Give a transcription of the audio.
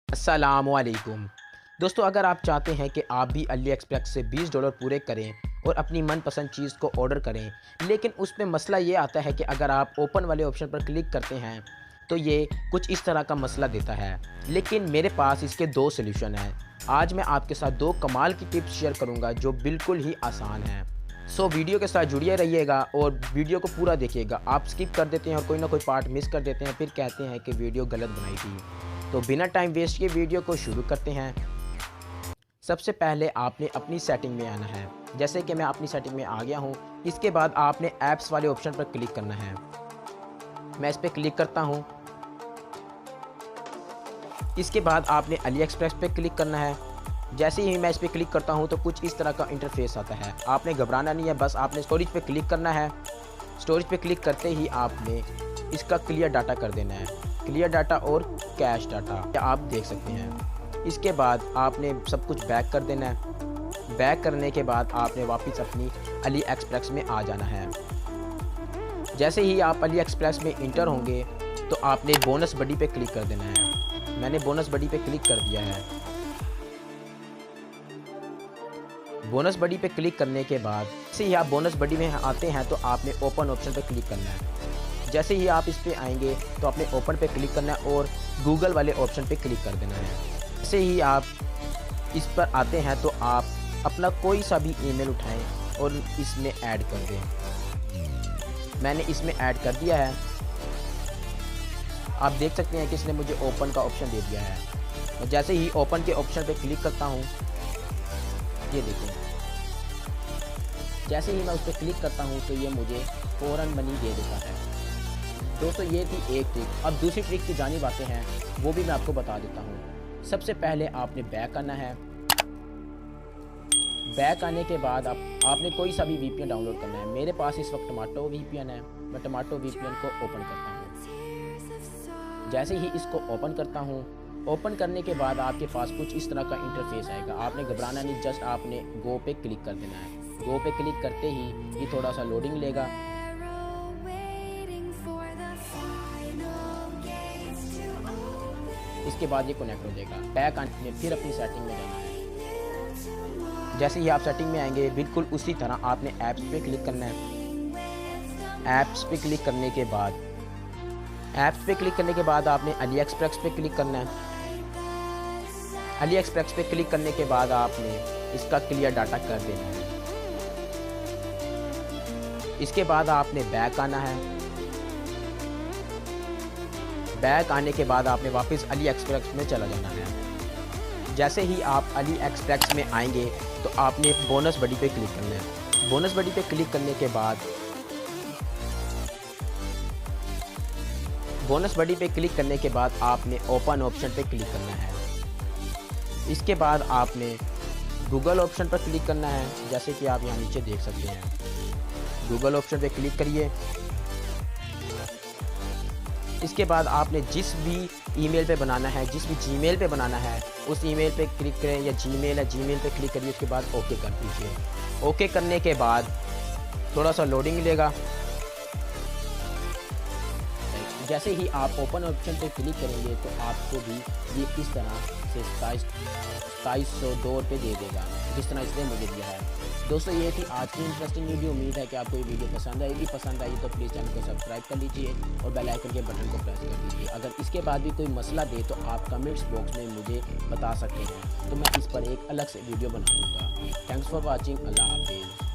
अस्सलामुअलैकुम दोस्तों, अगर आप चाहते हैं कि आप भी अली एक्सप्रेस से $20 पूरे करें और अपनी मनपसंद चीज़ को ऑर्डर करें, लेकिन उसमें मसला ये आता है कि अगर आप ओपन वाले ऑप्शन पर क्लिक करते हैं तो ये कुछ इस तरह का मसला देता है। लेकिन मेरे पास इसके दो सलूशन हैं। आज मैं आपके साथ दो कमाल की टिप्स शेयर करूंगा जो बिल्कुल ही आसान हैं। सो वीडियो के साथ जुड़िए रहिएगा और वीडियो को पूरा देखिएगा। आप स्किप कर देते हैं और कोई ना कोई पार्ट मिस कर देते हैं, फिर कहते हैं कि वीडियो गलत बनाई थी। तो बिना टाइम वेस्ट किए वीडियो को शुरू करते हैं। सबसे पहले आपने अपनी सेटिंग में आना है। जैसे कि मैं अपनी सेटिंग में आ गया हूँ। इसके बाद आपने ऐप्स वाले ऑप्शन पर क्लिक करना है। मैं इस पर क्लिक करता हूँ। इसके बाद आपने अली एक्सप्रेस पे क्लिक करना है। जैसे ही मैं इस पर क्लिक करता हूँ तो कुछ इस तरह का इंटरफेस आता है। आपने घबराना नहीं है, बस आपने स्टोरेज पे क्लिक करना है। स्टोरेज पे क्लिक करते ही आपने इसका क्लियर डाटा कर देना है। क्लियर डाटा और कैश डाटा आप देख सकते हैं। इसके बाद आपने सब कुछ बैक कर देना है। बैक करने के बाद आपने वापस अपनी अली एक्सप्रेस में आ जाना है। जैसे ही आप अली एक्सप्रेस में इंटर होंगे तो आपने बोनस बडी पे क्लिक कर देना है। मैंने बोनस बडी पे क्लिक कर दिया है। बोनस बडी पे क्लिक करने के बाद जैसे ही आप बोनस बडी में आते हैं तो आपने ओपन ऑप्शन पे क्लिक करना है। जैसे ही आप इस पे आएंगे तो आपने ओपन पे क्लिक करना है और गूगल वाले ऑप्शन पे क्लिक कर देना है। जैसे ही आप इस पर आते हैं तो आप अपना कोई सा भी ईमेल उठाएं और इसमें ऐड कर दें। मैंने इसमें ऐड कर दिया है। आप देख सकते हैं कि इसने मुझे ओपन का ऑप्शन दे दिया है। जैसे ही ओपन के ऑप्शन पे क्लिक करता हूँ, ये देखिए, जैसे ही मैं उस पर क्लिक करता हूँ तो ये मुझे फ़ौरन मनी दे देता है। दोस्तों, ये थी एक ट्रिक। अब दूसरी ट्रिक की जानिब आते हैं, वो भी मैं आपको बता देता हूँ। सबसे पहले आपने बैक आना है। बैक आने के बाद आपने कोई सा भी VPN डाउनलोड करना है। मेरे पास इस वक्त टमाटो VPN है। मैं टमाटो VPN को ओपन करता हूँ। जैसे ही इसको ओपन करता हूँ, ओपन करने के बाद आपके पास कुछ इस तरह का इंटरफेस आएगा। आपने घबराना नहीं, जस्ट आपने गो पे क्लिक कर देना है। गो पे क्लिक करते ही ये थोड़ा सा लोडिंग लेगा। इसके बाद ये कनेक्ट हो जाएगा। बैक आने फिर अपनी सेटिंग में जाना है। जैसे ही आप सेटिंग में आएंगे, बिल्कुल उसी तरह आपने ऐप्स पे क्लिक करना है। ऐप्स पे क्लिक करने के बाद आपने अली एक्सप्रेस पे क्लिक करना है। अली एक्सप्रेस पे क्लिक करने के बाद आपने इसका क्लियर डाटा कर देना है। इसके बाद आपने बैक आना है। बैक आने के बाद आपने वापस अली एक्सप्रेस में चला जाना है। जैसे ही आप अली एक्सप्रेस में आएंगे तो आपने बोनस बडी पे क्लिक करना है। बोनस बडी पे क्लिक करने के बाद आपने ओपन ऑप्शन पे क्लिक करना है। इसके बाद आपने गूगल ऑप्शन पर क्लिक करना है। जैसे कि आप यहाँ नीचे देख सकते हैं, गूगल ऑप्शन पे क्लिक करिए। इसके बाद आपने जिस भी ईमेल पे बनाना है, जिस भी जीमेल पे बनाना है, उस ईमेल पे क्लिक करें, या जीमेल पे क्लिक करिए। उसके बाद ओके कर दीजिए। ओके करने के बाद थोड़ा सा लोडिंग लेगा। जैसे ही आप ओपन ऑप्शन पे क्लिक करेंगे तो आपको भी ये इस तरह से 2702 रुपये दे देगा, जिस तरह इसने मुझे दिया है। दोस्तों, ये थी आज की इंटरेस्टिंग वीडियो। उम्मीद है कि आपको ये वीडियो पसंद आएगी। पसंद आई तो प्लीज़ चैनल को सब्सक्राइब कर लीजिए और बेल आइकन के बटन को प्रेस कर दीजिए। अगर इसके बाद भी कोई मसला दे तो आप कमेंट्स बॉक्स में मुझे बता सकते हैं, तो मैं इस पर एक अलग से वीडियो बना दूँगा। Thanks for watching. अल्लाह हाफिज़।